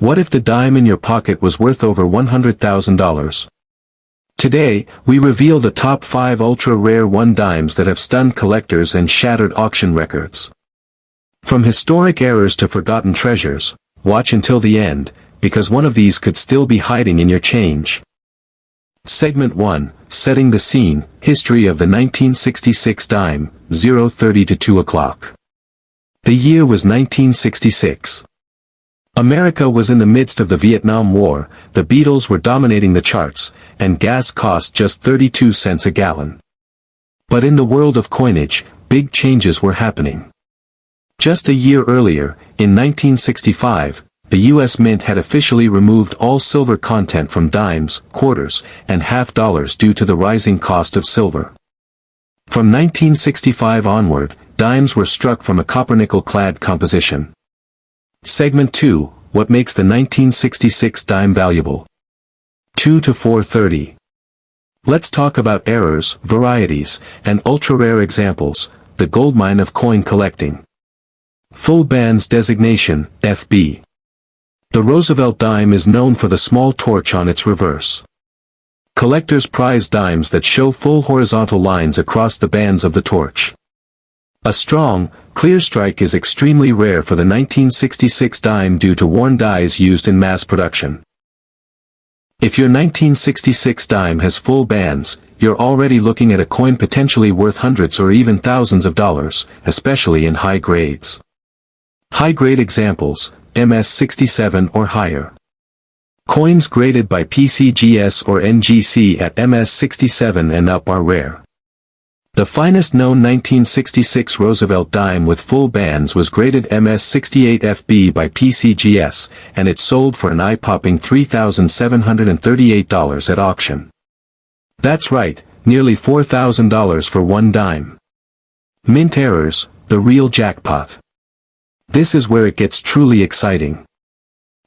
What if the dime in your pocket was worth over $100,000? Today, we reveal the top 5 ultra-rare one-dimes that have stunned collectors and shattered auction records. From historic errors to forgotten treasures, watch until the end, because one of these could still be hiding in your change. Segment 1, Setting the Scene, History of the 1966 Dime, 0:30 to 2 o'clock. The year was 1966. America was in the midst of the Vietnam War, the Beatles were dominating the charts, and gas cost just 32 cents a gallon. But in the world of coinage, big changes were happening. Just a year earlier, in 1965, the U.S. Mint had officially removed all silver content from dimes, quarters, and half dollars due to the rising cost of silver. From 1965 onward, dimes were struck from a copper-nickel-clad composition. Segment 2, What makes the 1966 dime valuable? 2 to 4:30. Let's talk about errors, varieties, and ultra-rare examples, the goldmine of coin collecting. Full bands designation, FB. The Roosevelt dime is known for the small torch on its reverse. Collectors prize dimes that show full horizontal lines across the bands of the torch. A strong, clear strike is extremely rare for the 1966 dime due to worn dies used in mass production. If your 1966 dime has full bands, you're already looking at a coin potentially worth hundreds or even thousands of dollars, especially in high grades. High-grade examples, MS-67 or higher. Coins graded by PCGS or NGC at MS-67 and up are rare. The finest known 1966 Roosevelt dime with full bands was graded MS-68 FB by PCGS, and it sold for an eye-popping $3,738 at auction. That's right, nearly $4,000 for one dime. Mint errors, the real jackpot. This is where it gets truly exciting.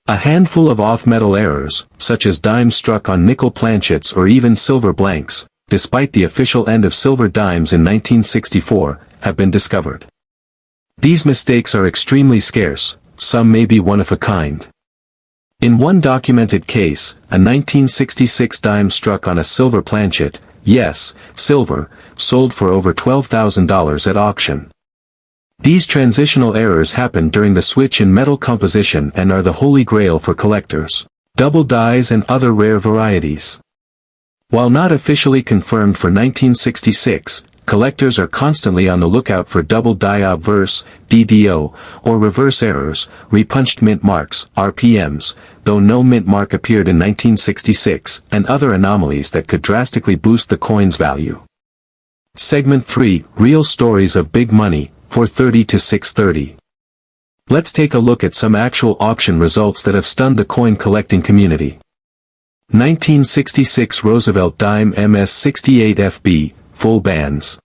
A handful of off-metal errors, such as dimes struck on nickel planchets or even silver blanks, despite the official end of silver dimes in 1964, have been discovered. These mistakes are extremely scarce, some may be one of a kind. In one documented case, a 1966 dime struck on a silver planchet, yes, silver, sold for over $12,000 at auction. These transitional errors happen during the switch in metal composition and are the holy grail for collectors. Double dies and other rare varieties. While not officially confirmed for 1966, collectors are constantly on the lookout for double die obverse, DDO, or reverse errors, repunched mint marks, RPMs, though no mint mark appeared in 1966, and other anomalies that could drastically boost the coin's value. Segment 3, Real Stories of Big Money, 4:30 to 6:30. Let's take a look at some actual auction results that have stunned the coin collecting community. 1966 Roosevelt dime MS-68 FB, full bands.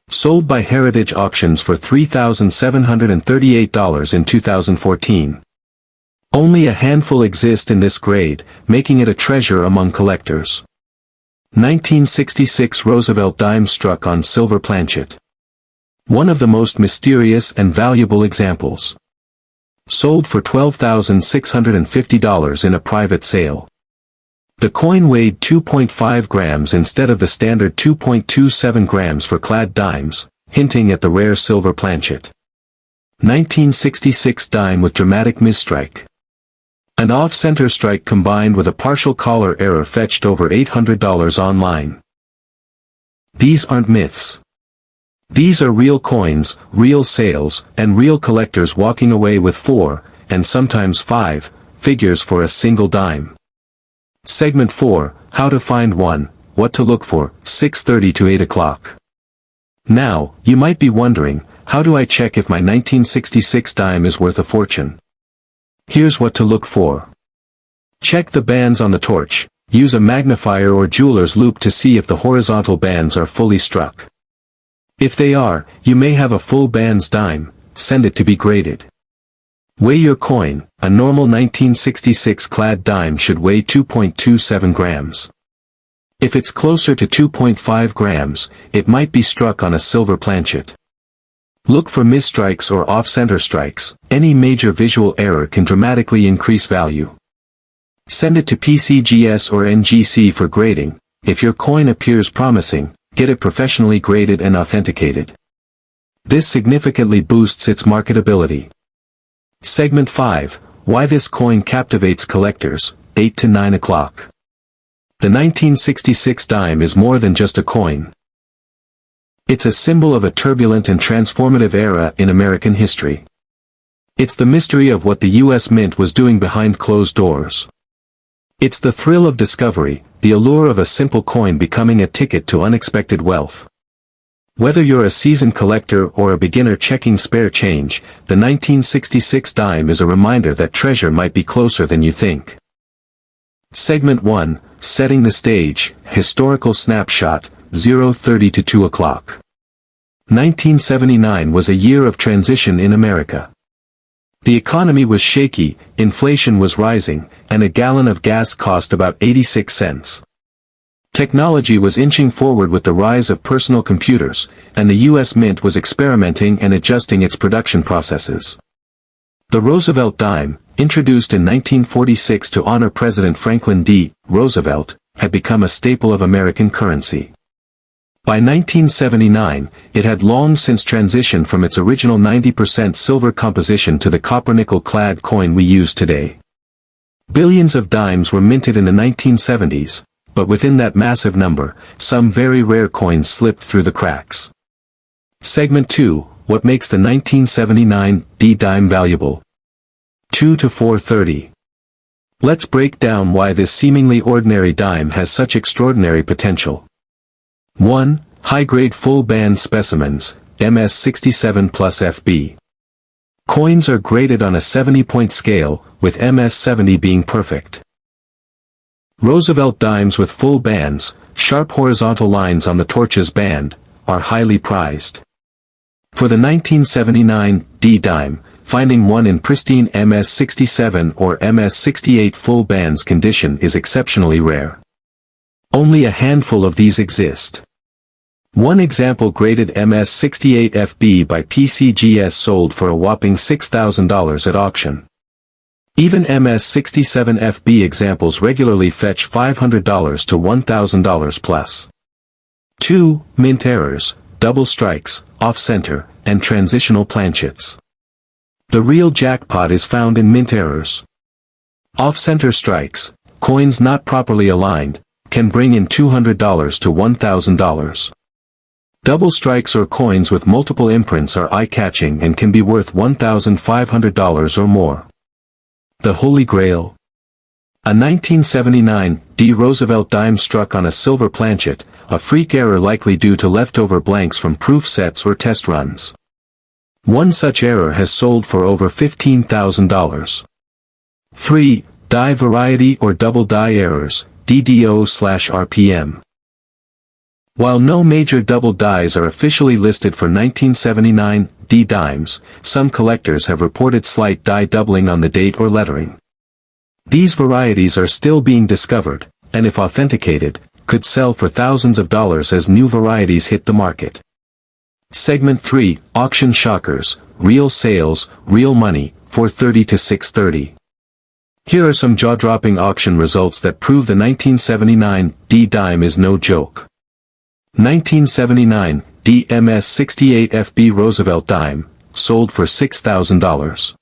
Sold by Heritage Auctions for $3,738 in 2014. Only a handful exist in this grade, making it a treasure among collectors. 1966 Roosevelt dime struck on silver planchet. One of the most mysterious and valuable examples. Sold for $12,650 in a private sale. The coin weighed 2.5 grams instead of the standard 2.27 grams for clad dimes, hinting at the rare silver planchet. 1966 dime with dramatic misstrike. An off-center strike combined with a partial collar error fetched over $800 online. These aren't myths. These are real coins, real sales, and real collectors walking away with 4, and sometimes 5, figures for a single dime. Segment 4, How to Find One, What to Look For, 6:30 to 8 o'clock. Now, you might be wondering, how do I check if my 1966 dime is worth a fortune? Here's what to look for. Check the bands on the torch. Use a magnifier or jeweler's loupe to see if the horizontal bands are fully struck. If they are, you may have a full bands dime, send it to be graded. Weigh your coin. A normal 1966 clad dime should weigh 2.27 grams. If it's closer to 2.5 grams, it might be struck on a silver planchet. Look for misstrikes or off-center strikes. Any major visual error can dramatically increase value. Send it to PCGS or NGC for grading. If your coin appears promising, get it professionally graded and authenticated. This significantly boosts its marketability. Segment 5. Why this coin captivates collectors, 8 to 9 o'clock. The 1966 dime is more than just a coin. It's a symbol of a turbulent and transformative era in American history. It's the mystery of what the U.S. Mint was doing behind closed doors. It's the thrill of discovery, the allure of a simple coin becoming a ticket to unexpected wealth. Whether you're a seasoned collector or a beginner checking spare change, the 1966 dime is a reminder that treasure might be closer than you think. Segment 1, Setting the Stage, Historical Snapshot, 0:30 to 2 o'clock. 1979 was a year of transition in America. The economy was shaky, inflation was rising, and a gallon of gas cost about 86 cents. Technology was inching forward with the rise of personal computers, and the U.S. Mint was experimenting and adjusting its production processes. The Roosevelt dime, introduced in 1946 to honor President Franklin D. Roosevelt, had become a staple of American currency. By 1979, it had long since transitioned from its original 90% silver composition to the copper-nickel-clad coin we use today. Billions of dimes were minted in the 1970s, but within that massive number, some very rare coins slipped through the cracks. Segment 2, What makes the 1979 D-dime valuable? 2 to 4:30. Let's break down why this seemingly ordinary dime has such extraordinary potential. 1. High-grade full-band specimens, MS67 plus FB. Coins are graded on a 70-point scale, with MS70 being perfect. Roosevelt dimes with full bands, sharp horizontal lines on the torch's band, are highly prized. For the 1979 D dime, finding one in pristine MS67 or MS68 full bands condition is exceptionally rare. Only a handful of these exist. One example graded MS68 FB by PCGS sold for a whopping $6,000 at auction. Even MS67 FB examples regularly fetch $500 to $1,000 plus. 2. Mint errors, double strikes, off-center, and transitional planchets. The real jackpot is found in mint errors. Off-center strikes, coins not properly aligned, can bring in $200 to $1,000. Double strikes or coins with multiple imprints are eye-catching and can be worth $1,500 or more. The Holy Grail. A 1979 D. Roosevelt dime struck on a silver planchet, a freak error likely due to leftover blanks from proof sets or test runs. One such error has sold for over $15,000. 3. Die variety or double die errors, DDO/RPM. While no major double dies are officially listed for 1979 D dimes, some collectors have reported slight die doubling on the date or lettering. These varieties are still being discovered, and if authenticated, could sell for thousands of dollars as new varieties hit the market. Segment 3, Auction Shockers, Real Sales, Real Money, 4:30 to 6:30. Here are some jaw-dropping auction results that prove the 1979 D dime is no joke. 1979 DMS68 FB Roosevelt dime, sold for $6,000.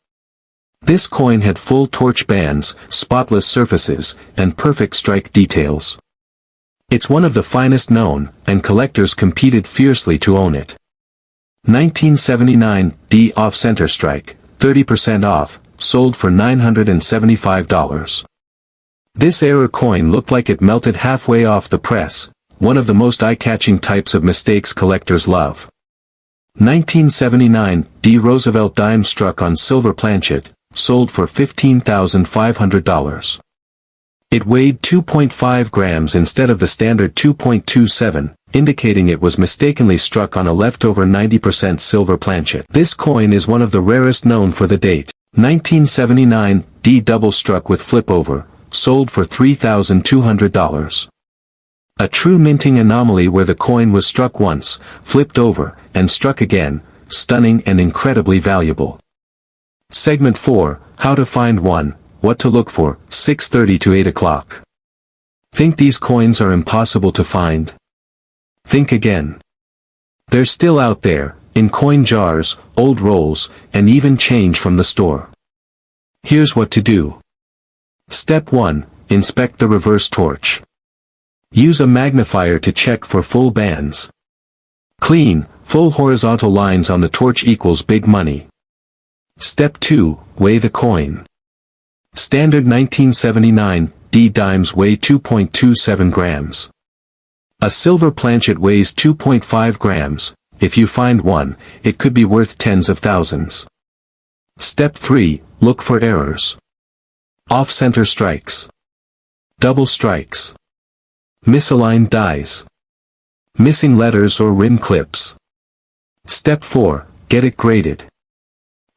This coin had full torch bands, spotless surfaces, and perfect strike details. It's one of the finest known, and collectors competed fiercely to own it. 1979 D off-center strike, 30% off, sold for $975. This error coin looked like it melted halfway off the press, one of the most eye-catching types of mistakes collectors love. 1979 D Roosevelt dime struck on silver planchet, sold for $15,500. It weighed 2.5 grams instead of the standard 2.27, indicating it was mistakenly struck on a leftover 90% silver planchet. This coin is one of the rarest known for the date. 1979 D double struck with flip over, sold for $3,200. A true minting anomaly where the coin was struck once, flipped over, and struck again, stunning and incredibly valuable. Segment 4, How to Find One, What to Look For, 6:30 to 8 o'clock. Think these coins are impossible to find? Think again. They're still out there, in coin jars, old rolls, and even change from the store. Here's what to do. Step 1, inspect the reverse torch. Use a magnifier to check for full bands. Clean, full horizontal lines on the torch equals big money. Step 2, weigh the coin. Standard 1979 D dimes weigh 2.27 grams. A silver planchet weighs 2.5 grams. If you find one, it could be worth tens of thousands. Step 3, look for errors. Off-center strikes. Double strikes. Misaligned dies. Missing letters or rim clips. Step 4, get it graded.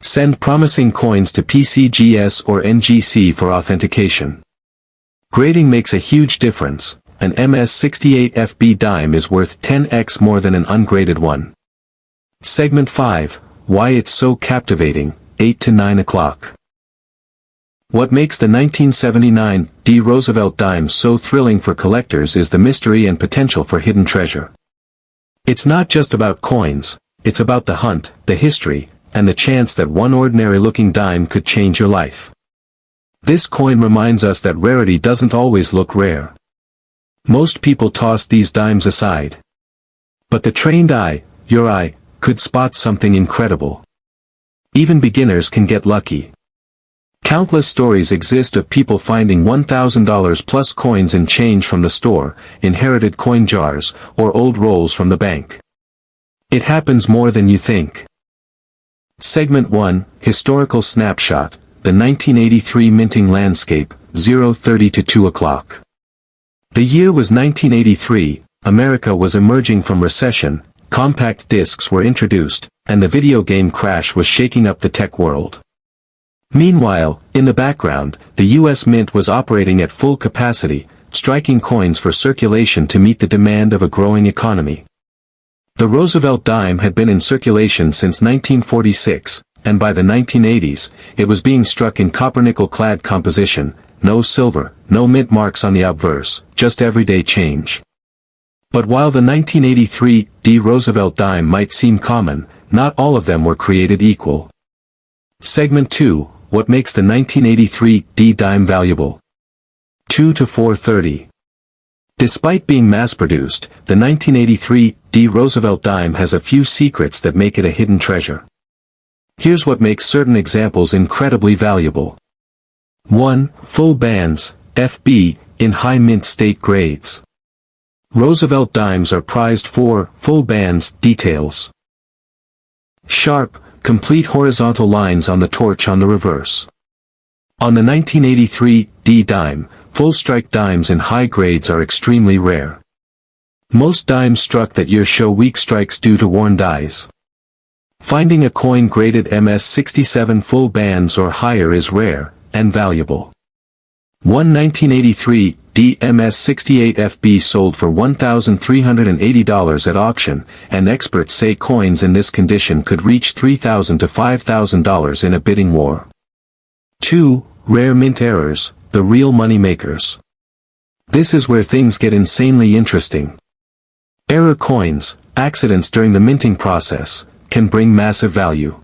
Send promising coins to PCGS or NGC for authentication. Grading makes a huge difference. An MS68FB dime is worth 10x more than an ungraded one. Segment 5, Why It's So Captivating, 8 to 9 o'clock. What makes the 1979 D. Roosevelt dime so thrilling for collectors is the mystery and potential for hidden treasure. It's not just about coins, it's about the hunt, the history, and the chance that one ordinary-looking dime could change your life. This coin reminds us that rarity doesn't always look rare. Most people toss these dimes aside. But the trained eye, your eye, could spot something incredible. Even beginners can get lucky. Countless stories exist of people finding $1,000 plus coins and change from the store, inherited coin jars, or old rolls from the bank. It happens more than you think. Segment 1, Historical Snapshot, the 1983 Minting Landscape, 0:30 to 2 o'clock. The year was 1983, America was emerging from recession, compact discs were introduced, and the video game crash was shaking up the tech world. Meanwhile, in the background, the U.S. Mint was operating at full capacity, striking coins for circulation to meet the demand of a growing economy. The Roosevelt dime had been in circulation since 1946, and by the 1980s, it was being struck in copper-nickel-clad composition, no silver, no mint marks on the obverse, just everyday change. But while the 1983 D. Roosevelt dime might seem common, not all of them were created equal. Segment 2, What Makes the 1983 D dime Valuable? 2 to 4:30. Despite being mass-produced, the 1983 D. Roosevelt dime has a few secrets that make it a hidden treasure. Here's what makes certain examples incredibly valuable. 1. Full bands, FB, in high mint state grades. Roosevelt dimes are prized for full bands details. Sharp, complete horizontal lines on the torch on the reverse. On the 1983 D dime, full strike dimes in high grades are extremely rare. Most dimes struck that year show weak strikes due to worn dies. Finding a coin graded MS67 full bands or higher is rare and valuable. One 1983 D MS68FB sold for $1,380 at auction, and experts say coins in this condition could reach $3,000 to $5,000 in a bidding war. 2. Rare mint errors, the real money makers. This is where things get insanely interesting. Error coins, accidents during the minting process, can bring massive value.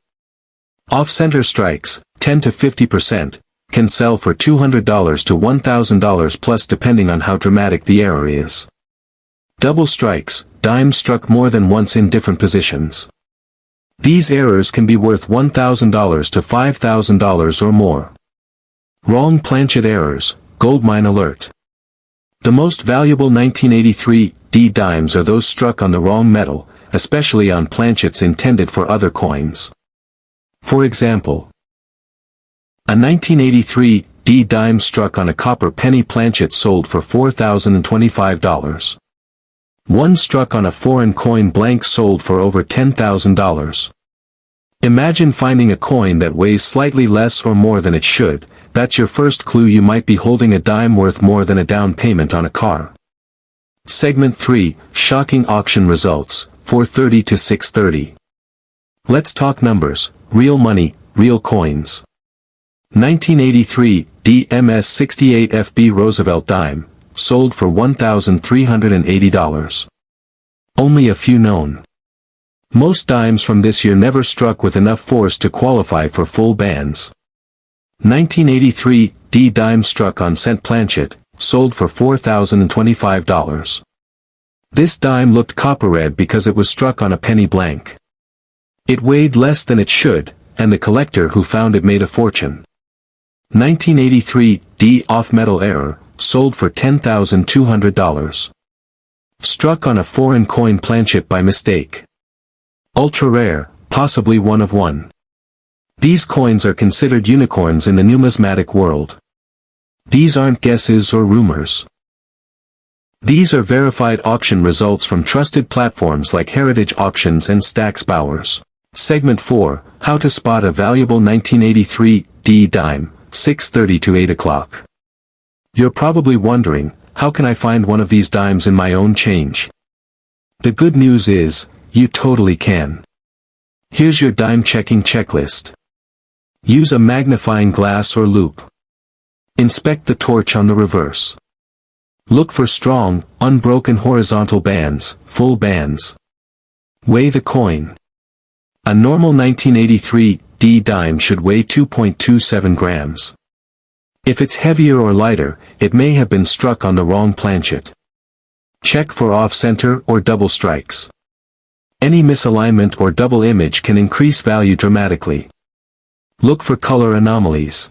Off-center strikes, 10 to 50%, can sell for $200 to $1,000 plus depending on how dramatic the error is. Double strikes, dimes struck more than once in different positions. These errors can be worth $1,000 to $5,000 or more. Wrong planchet errors, goldmine alert. The most valuable 1983 D dimes are those struck on the wrong metal, especially on planchets intended for other coins. For example, a 1983 D dime struck on a copper penny planchet sold for $4,025. One struck on a foreign coin blank sold for over $10,000. Imagine finding a coin that weighs slightly less or more than it should. That's your first clue you might be holding a dime worth more than a down payment on a car. Segment 3, Shocking Auction Results, 4:30 to 6:30. Let's talk numbers, real money, real coins. 1983, DMS 68 FB Roosevelt dime, sold for $1,380. Only a few known. Most dimes from this year never struck with enough force to qualify for full bans. 1983, D dime struck on St. Planchet, sold for $4,025. This dime looked copper red because it was struck on a penny blank. It weighed less than it should, and the collector who found it made a fortune. 1983, D off-metal error, sold for $10,200. Struck on a foreign coin planchet by mistake. Ultra rare, possibly one of one. These coins are considered unicorns in the numismatic world. These aren't guesses or rumors. These are verified auction results from trusted platforms like Heritage Auctions and Stack's Bowers. Segment 4, How to Spot a Valuable 1983 D Dime, 6:30 to 8 o'clock. You're probably wondering, how can I find one of these dimes in my own change? The good news is, you totally can. Here's your dime checking checklist. Use a magnifying glass or loupe. Inspect the torch on the reverse. Look for strong, unbroken horizontal bands, full bands. Weigh the coin. A normal 1983 D dime should weigh 2.27 grams. If it's heavier or lighter, it may have been struck on the wrong planchet. Check for off-center or double strikes. Any misalignment or double image can increase value dramatically. Look for color anomalies.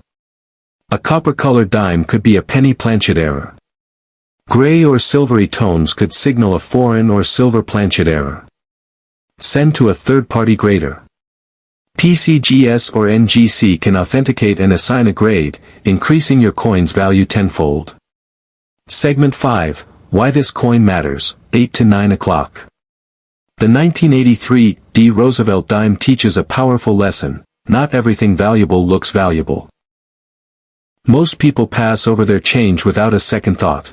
A copper-colored dime could be a penny planchet error. Gray or silvery tones could signal a foreign or silver planchet error. Send to a third-party grader. PCGS or NGC can authenticate and assign a grade, increasing your coin's value tenfold. Segment 5, Why this coin matters, 8 to 9 o'clock. The 1983 D Roosevelt dime teaches a powerful lesson: not everything valuable looks valuable. Most people pass over their change without a second thought.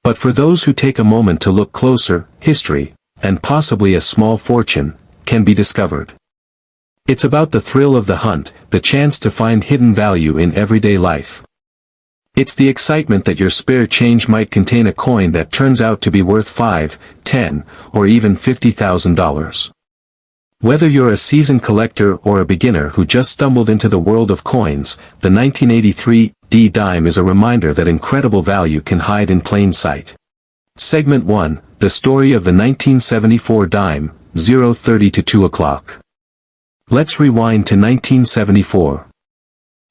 But for those who take a moment to look closer, history, and possibly a small fortune, can be discovered. It's about the thrill of the hunt, the chance to find hidden value in everyday life. It's the excitement that your spare change might contain a coin that turns out to be worth $5, $10, or even $50,000. Whether you're a seasoned collector or a beginner who just stumbled into the world of coins, the 1983 D dime is a reminder that incredible value can hide in plain sight. Segment 1, The Story of the 1974 Dime, 0:30 to 2 o'clock. Let's rewind to 1974.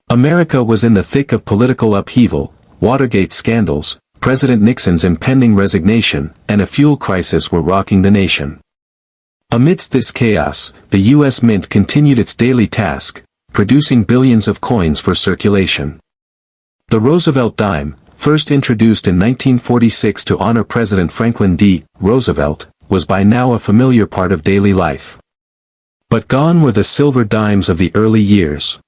America was in the thick of political upheaval, Watergate scandals, President Nixon's impending resignation, and a fuel crisis were rocking the nation. Amidst this chaos, the U.S. Mint continued its daily task, producing billions of coins for circulation. The Roosevelt dime, first introduced in 1946 to honor President Franklin D. Roosevelt, was by now a familiar part of daily life. But gone were the silver dimes of the early years.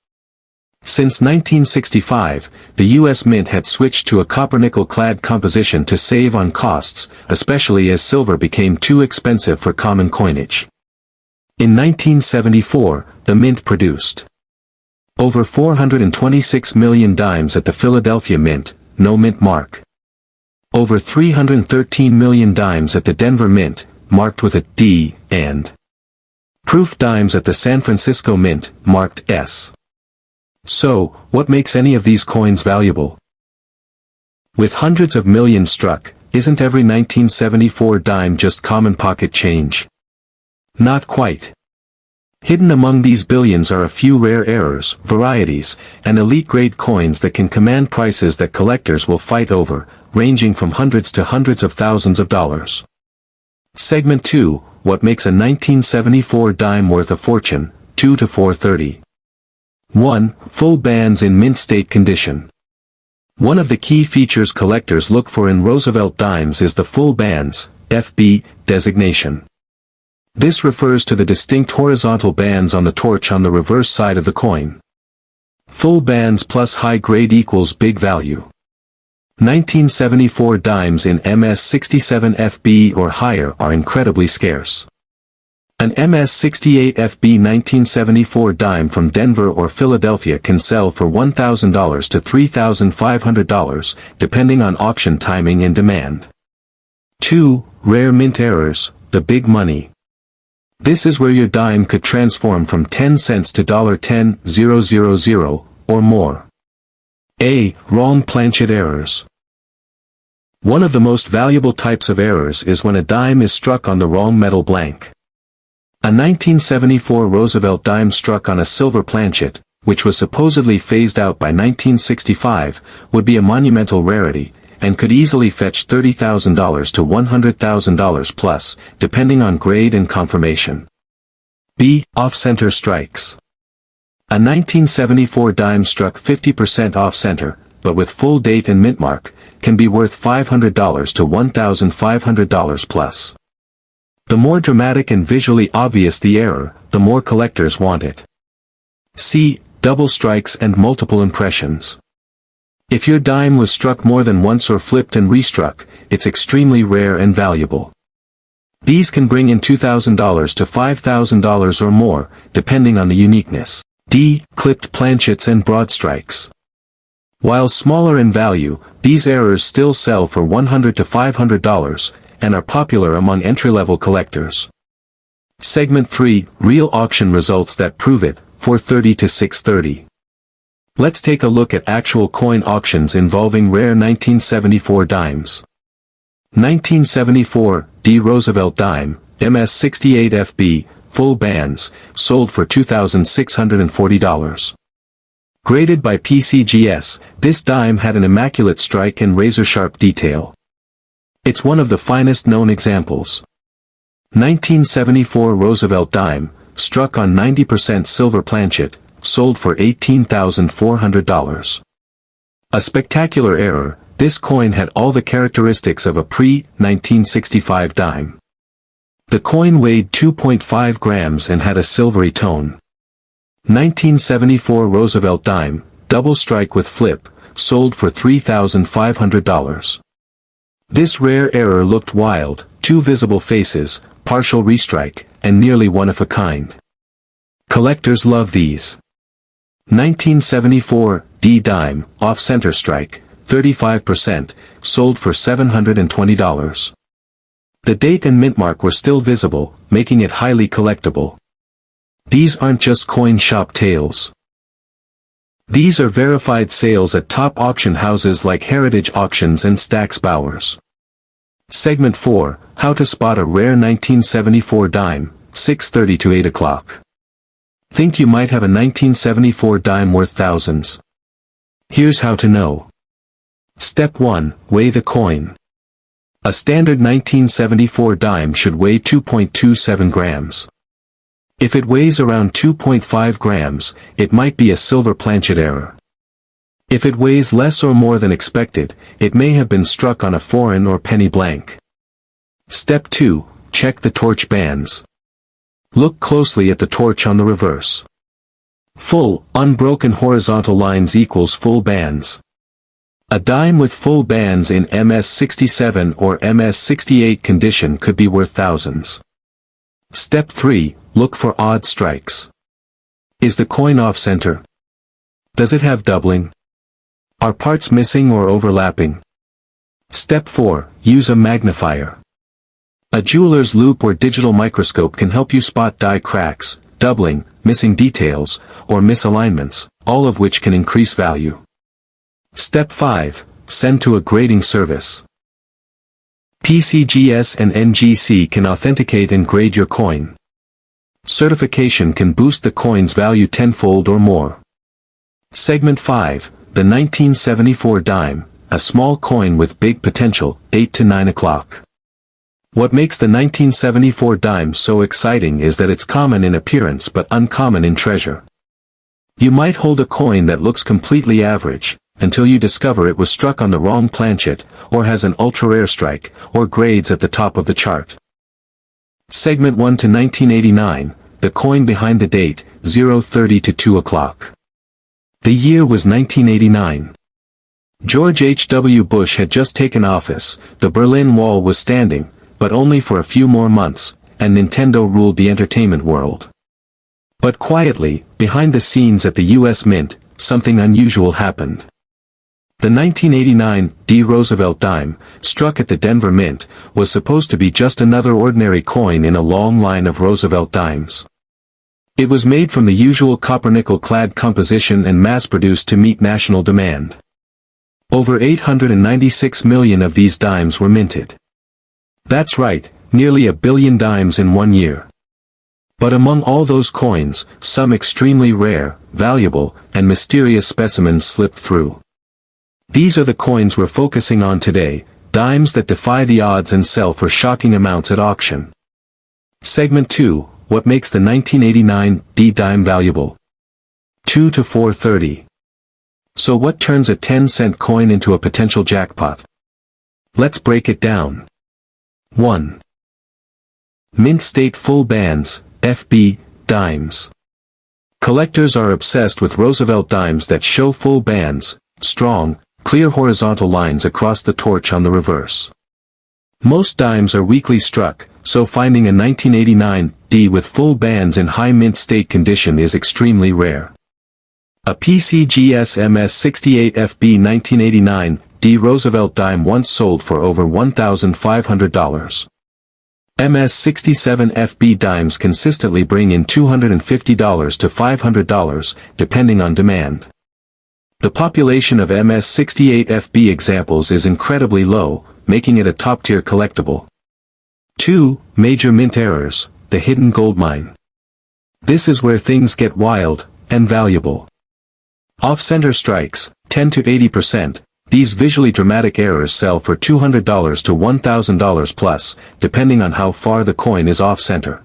Since 1965, the U.S. Mint had switched to a copper-nickel-clad composition to save on costs, especially as silver became too expensive for common coinage. In 1974, the Mint produced over 426 million dimes at the Philadelphia Mint, no mint mark. Over 313 million dimes at the Denver Mint, marked with a D, and proof dimes at the San Francisco Mint, marked S. So, what makes any of these coins valuable? With hundreds of millions struck, isn't every 1974 dime just common pocket change? Not quite. Hidden among these billions are a few rare errors, varieties, and elite-grade coins that can command prices that collectors will fight over, ranging from hundreds to hundreds of thousands of dollars. Segment 2, What makes a 1974 dime worth a fortune, 2 to 4:30. 1. Full bands in mint state condition. One of the key features collectors look for in Roosevelt dimes is the full bands, FB, designation. This refers to the distinct horizontal bands on the torch on the reverse side of the coin. Full bands plus high grade equals big value. 1974 dimes in MS 67 FB or higher are incredibly scarce. An MS-68 FB 1974 dime from Denver or Philadelphia can sell for $1,000 to $3,500, depending on auction timing and demand. 2. Rare mint errors, the big money. This is where your dime could transform from 10 cents to $10,000 or more. A. Wrong Planchet errors. One of the most valuable types of errors is when a dime is struck on the wrong metal blank. A 1974 Roosevelt dime struck on a silver planchet, which was supposedly phased out by 1965, would be a monumental rarity, and could easily fetch $30,000 to $100,000 plus, depending on grade and conformation. B. Off-center strikes. A 1974 dime struck 50% off-center, but with full date and mint mark, can be worth $500 to $1,500 plus. The more dramatic and visually obvious the error, the more collectors want it. C. Double strikes and multiple impressions. If your dime was struck more than once or flipped and restruck, it's extremely rare and valuable. These can bring in $2,000 to $5,000 or more, depending on the uniqueness. D. Clipped planchets and broad strikes. While smaller in value, these errors still sell for $100 to $500, and are popular among entry-level collectors. Segment 3, Real auction results that prove it, 430 to 630. Let's take a look at actual coin auctions involving rare 1974 dimes. 1974, D. Roosevelt dime, MS-68 FB, full bands, sold for $2,640. Graded by PCGS, this dime had an immaculate strike and razor-sharp detail. It's one of the finest known examples. 1974 Roosevelt dime, struck on 90% silver planchet, sold for $18,400. A spectacular error, this coin had all the characteristics of a pre-1965 dime. The coin weighed 2.5 grams and had a silvery tone. 1974 Roosevelt dime, double strike with flip, sold for $3,500. This rare error looked wild, two visible faces, partial restrike, and nearly one of a kind. Collectors love these. 1974, D dime, off-center strike, 35%, sold for $720. The date and mint mark were still visible, making it highly collectible. These aren't just coin shop tales. These are verified sales at top auction houses like Heritage Auctions and Stack's Bowers. Segment 4, How to Spot a Rare 1974 Dime, 6:30 to 8 o'clock. Think you might have a 1974 dime worth thousands? Here's how to know. Step 1, Weigh the coin. A standard 1974 dime should weigh 2.27 grams. If it weighs around 2.5 grams, it might be a silver planchet error. If it weighs less or more than expected, it may have been struck on a foreign or penny blank. Step 2, Check the torch bands. Look closely at the torch on the reverse. Full, unbroken horizontal lines equals full bands. A dime with full bands in MS-67 or MS-68 condition could be worth thousands. Step 3, Look for odd strikes. Is the coin off-center? Does it have doubling? Are parts missing or overlapping? Step 4, Use a magnifier. A jeweler's loupe or digital microscope can help you spot die cracks, doubling, missing details, or misalignments, all of which can increase value. Step 5, Send to a grading service. PCGS and NGC can authenticate and grade your coin. Certification can boost the coin's value tenfold or more. Segment 5, The 1974 Dime, a small coin with big potential, 8 to 9 o'clock. What makes the 1974 dime so exciting is that it's common in appearance but uncommon in treasure. You might hold a coin that looks completely average, until you discover it was struck on the wrong planchet, or has an ultra-rare strike, or grades at the top of the chart. Segment 1 to 1989, the coin behind the date, 0:30 to 2 o'clock. The year was 1989. George H.W. Bush had just taken office, the Berlin Wall was standing, but only for a few more months, and Nintendo ruled the entertainment world. But quietly, behind the scenes at the U.S. Mint, something unusual happened. The 1989 D. Roosevelt dime, struck at the Denver Mint, was supposed to be just another ordinary coin in a long line of Roosevelt dimes. It was made from the usual copper-nickel clad composition and mass-produced to meet national demand. Over 896 million of these dimes were minted. That's right, nearly 1 billion dimes in 1 year. But among all those coins, some extremely rare, valuable, and mysterious specimens slipped through. These are the coins we're focusing on today, dimes that defy the odds and sell for shocking amounts at auction. Segment 2, what makes the 1989 D dime valuable? 2 to 430. So what turns a 10-cent coin into a potential jackpot? Let's break it down. 1. Mint State Full Bands, FB, dimes. Collectors are obsessed with Roosevelt dimes that show full bands, strong, clear horizontal lines across the torch on the reverse. Most dimes are weakly struck, so finding a 1989 D with full bands in high mint state condition is extremely rare. A PCGS MS68 FB 1989 D Roosevelt dime once sold for over $1,500. MS67 FB dimes consistently bring in $250 to $500, depending on demand. The population of MS68 FB examples is incredibly low, making it a top-tier collectible. 2. Major mint errors, the hidden goldmine. This is where things get wild and valuable. Off-center strikes, 10 to 80%, these visually dramatic errors sell for $200 to $1,000 plus, depending on how far the coin is off-center.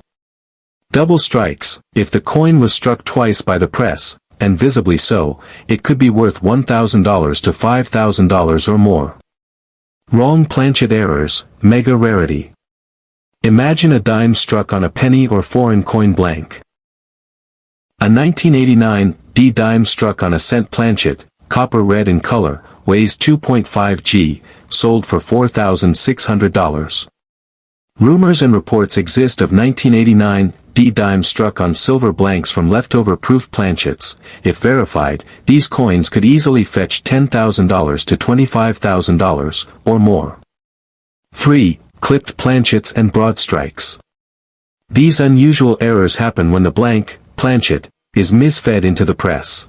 Double strikes, if the coin was struck twice by the press, and visibly so, it could be worth $1,000 to $5,000 or more. Wrong Planchet errors, mega rarity. Imagine a dime struck on a penny or foreign coin blank. A 1989 D dime struck on a cent Planchet, copper red in color, weighs 2.5 g, sold for $4,600. Rumors and reports exist of 1989 D dimes struck on silver blanks from leftover proof Planchets. If verified, these coins could easily fetch $10,000 to $25,000, or more. 3. Clipped Planchets and broad strikes. These unusual errors happen when the blank, Planchet, is misfed into the press.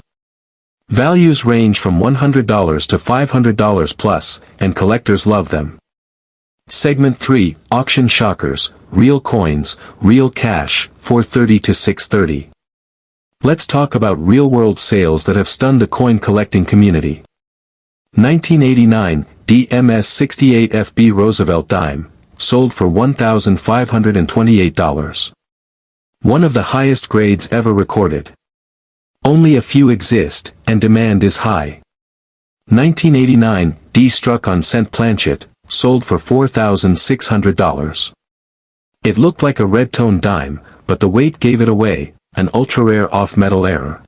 Values range from $100 to $500 plus, and collectors love them. Segment 3, Auction Shockers, Real Coins, Real Cash, 430 to 630. Let's talk about real-world sales that have stunned the coin collecting community. 1989, DMS68 FB Roosevelt dime, sold for $1,528. One of the highest grades ever recorded. Only a few exist, and demand is high. 1989, D struck on cent Planchet, sold for $4,600. It looked like a red-tone dime, but the weight gave it away, an ultra-rare off-metal error.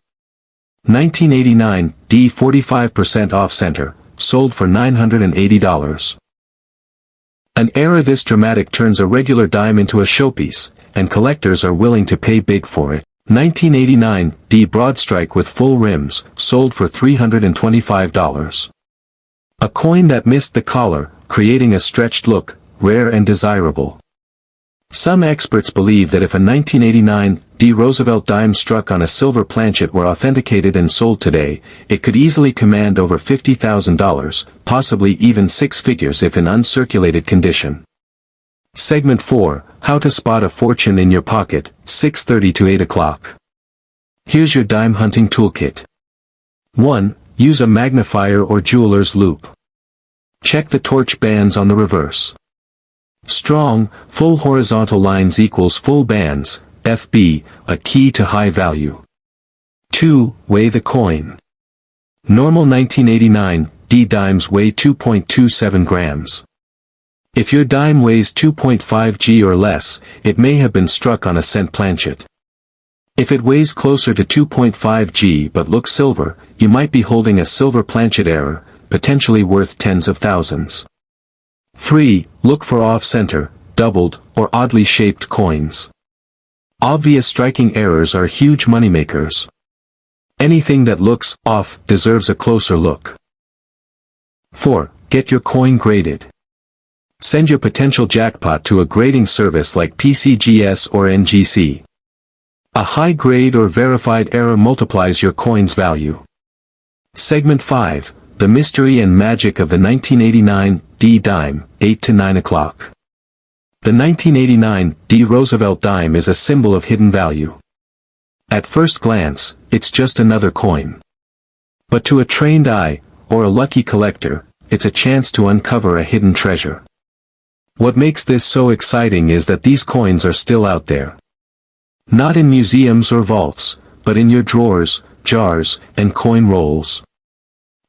1989, D 45% off-center, sold for $980. An error this dramatic turns a regular dime into a showpiece, and collectors are willing to pay big for it. 1989, D Broadstrike with full rims, sold for $325. A coin that missed the collar, creating a stretched look, rare and desirable. Some experts believe that if a 1989 D Roosevelt dime struck on a silver Planchet were authenticated and sold today, it could easily command over $50,000, possibly even six figures if in uncirculated condition. Segment 4, How to Spot a Fortune in Your Pocket, 6:30 to 8 o'clock. Here's your dime hunting toolkit. 1. Use a magnifier or jeweler's loupe. Check the torch bands on the reverse. Strong, full horizontal lines equals full bands, FB, a key to high value. 2. Weigh the coin. Normal 1989 D dimes weigh 2.27 grams. If your dime weighs 2.5 g or less, it may have been struck on a cent Planchet. If it weighs closer to 2.5 g but looks silver, you might be holding a silver Planchet error, potentially worth tens of thousands. 3. Look for off-center, doubled, or oddly shaped coins. Obvious striking errors are huge moneymakers. Anything that looks off deserves a closer look. 4. Get your coin graded. Send your potential jackpot to a grading service like PCGS or NGC. A high grade or verified error multiplies your coin's value. Segment 5. The mystery and magic of the 1989 D dime, 8 to 9 o'clock. The 1989 D Roosevelt dime is a symbol of hidden value. At first glance, it's just another coin. But to a trained eye, or a lucky collector, it's a chance to uncover a hidden treasure. What makes this so exciting is that these coins are still out there. Not in museums or vaults, but in your drawers, jars, and coin rolls.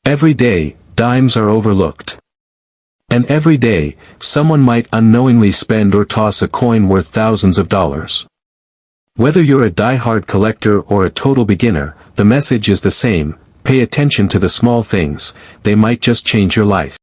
Every day, dimes are overlooked. And every day, someone might unknowingly spend or toss a coin worth thousands of dollars. Whether you're a die-hard collector or a total beginner, the message is the same: pay attention to the small things, they might just change your life.